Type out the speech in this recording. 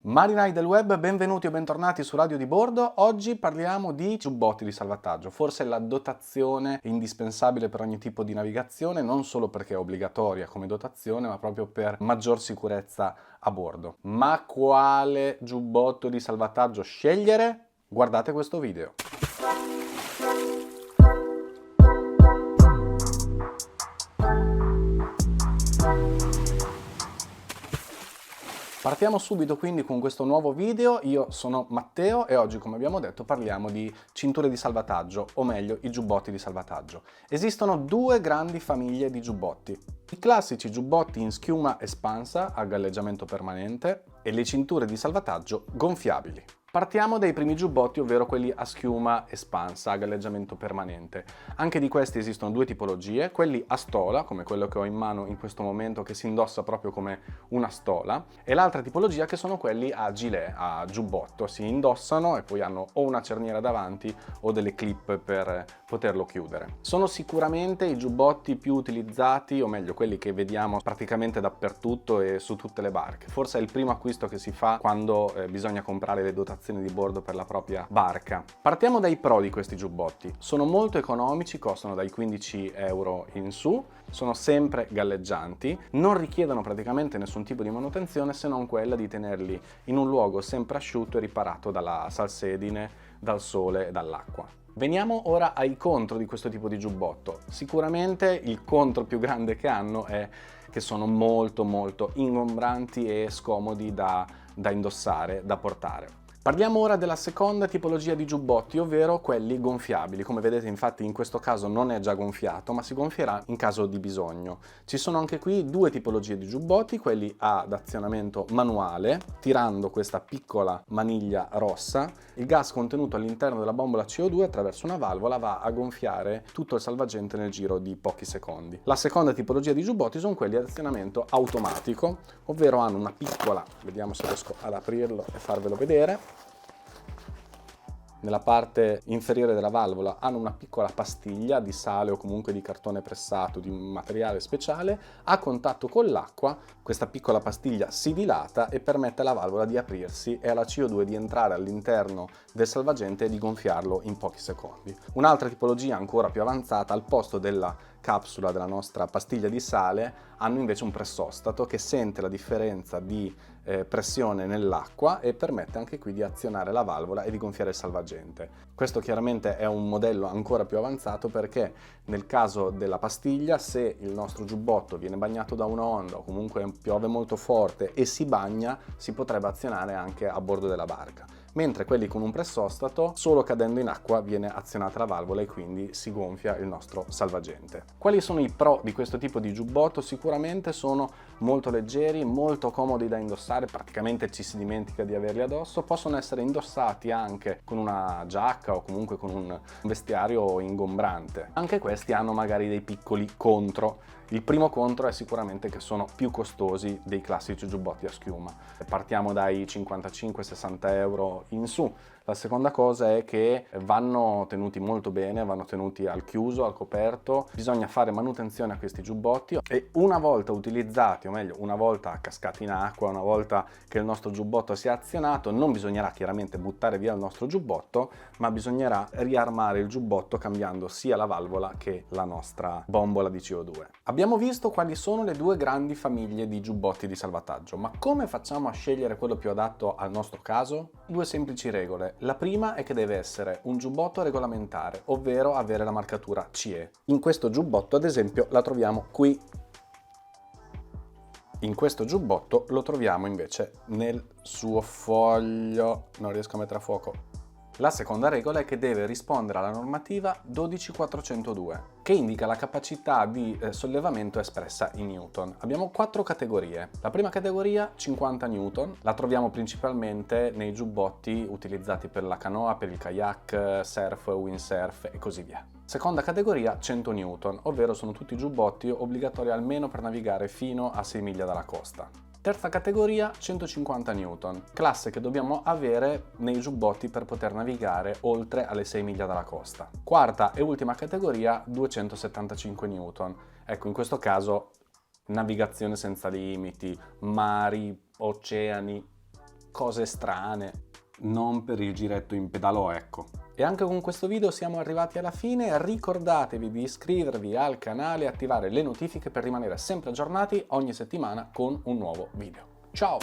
Marinai del web, benvenuti o bentornati su Radio di Bordo. Oggi parliamo di giubbotti di salvataggio, forse la dotazione indispensabile per ogni tipo di navigazione, non solo perché è obbligatoria come dotazione, ma proprio per maggior sicurezza a bordo. Ma quale giubbotto di salvataggio scegliere? Guardate questo video. Partiamo subito quindi con questo nuovo video. Io sono Matteo e oggi, come abbiamo detto, parliamo di cinture di salvataggio, o meglio i giubbotti di salvataggio. Esistono due grandi famiglie di giubbotti: i classici giubbotti in schiuma espansa a galleggiamento permanente e le cinture di salvataggio gonfiabili. Partiamo dai primi giubbotti, ovvero quelli a schiuma espansa, a galleggiamento permanente. Anche di questi esistono due tipologie: quelli a stola, come quello che ho in mano in questo momento, che si indossa proprio come una stola, e l'altra tipologia che sono quelli a gilet, a giubbotto. Si indossano e poi hanno o una cerniera davanti o delle clip per poterlo chiudere. Sono sicuramente i giubbotti più utilizzati, o meglio quelli che vediamo praticamente dappertutto e su tutte le barche. Forse è il primo acquisto che si fa quando bisogna comprare le dotazioni di bordo per la propria barca. Partiamo dai pro di questi giubbotti: sono molto economici, costano dai 15 euro in su, sono sempre galleggianti, non richiedono praticamente nessun tipo di manutenzione se non quella di tenerli in un luogo sempre asciutto e riparato dalla salsedine, dal sole e dall'acqua. Veniamo ora ai contro di questo tipo di giubbotto. Sicuramente il contro più grande che hanno è che sono molto ingombranti e scomodi da indossare, da portare. Parliamo ora della seconda tipologia di giubbotti, ovvero quelli gonfiabili. Come vedete, infatti, in questo caso non è già gonfiato, ma si gonfierà in caso di bisogno. Ci sono anche qui due tipologie di giubbotti: quelli ad azionamento manuale, tirando questa piccola maniglia rossa, il gas contenuto all'interno della bombola CO2 attraverso una valvola va a gonfiare tutto il salvagente nel giro di pochi secondi. La seconda tipologia di giubbotti sono quelli ad azionamento automatico, ovvero hanno una piccola, vediamo se riesco ad aprirlo e farvelo vedere. Nella parte inferiore della valvola hanno una piccola pastiglia di sale o comunque di cartone pressato, di un materiale speciale. A contatto con l'acqua questa piccola pastiglia si dilata e permette alla valvola di aprirsi e alla CO2 di entrare all'interno del salvagente e di gonfiarlo in pochi secondi. Un'altra tipologia ancora più avanzata: al posto della capsula della nostra pastiglia di sale hanno invece un pressostato che sente la differenza di pressione nell'acqua e permette anche qui di azionare la valvola e di gonfiare il salvagente. Questo chiaramente è un modello ancora più avanzato, perché nel caso della pastiglia, se il nostro giubbotto viene bagnato da una onda o comunque piove molto forte e si bagna, si potrebbe azionare anche a bordo della barca. Mentre quelli con un pressostato, solo cadendo in acqua viene azionata la valvola e quindi si gonfia il nostro salvagente. Quali sono i pro di questo tipo di giubbotto? Sicuramente sono molto leggeri, molto comodi da indossare, praticamente ci si dimentica di averli addosso. Possono essere indossati anche con una giacca o comunque con un vestiario ingombrante. Anche questi hanno magari dei piccoli contro. Il primo contro è sicuramente che sono più costosi dei classici giubbotti a schiuma. Partiamo dai 55-60 euro in su. La seconda cosa è che vanno tenuti molto bene, vanno tenuti al chiuso, al coperto. Bisogna fare manutenzione a questi giubbotti e una volta utilizzati, o meglio una volta cascati in acqua, una volta che il nostro giubbotto sia azionato, non bisognerà chiaramente buttare via il nostro giubbotto, ma bisognerà riarmare il giubbotto cambiando sia la valvola che la nostra bombola di CO2. Abbiamo visto quali sono le due grandi famiglie di giubbotti di salvataggio, ma come facciamo a scegliere quello più adatto al nostro caso? Due semplici regole. La prima è che deve essere un giubbotto regolamentare, ovvero avere la marcatura CE. In questo giubbotto, ad esempio, la troviamo qui. In questo giubbotto lo troviamo invece nel suo foglio. Non riesco a mettere a fuoco. La seconda regola è che deve rispondere alla normativa 12402, che indica la capacità di sollevamento espressa in newton. Abbiamo 4 categorie. La prima categoria, 50 newton, la troviamo principalmente nei giubbotti utilizzati per la canoa, per il kayak, surf, windsurf e così via. Seconda categoria, 100 newton, ovvero sono tutti giubbotti obbligatori almeno per navigare fino a 6 miglia dalla costa. Terza categoria, 150 newton, classe che dobbiamo avere nei giubbotti per poter navigare oltre alle 6 miglia dalla costa. Quarta e ultima categoria, 275 newton. Ecco, in questo caso navigazione senza limiti, mari, oceani, cose strane. Non per il giretto in pedalò, ecco. E anche con questo video siamo arrivati alla fine. Ricordatevi di iscrivervi al canale e attivare le notifiche per rimanere sempre aggiornati ogni settimana con un nuovo video. Ciao!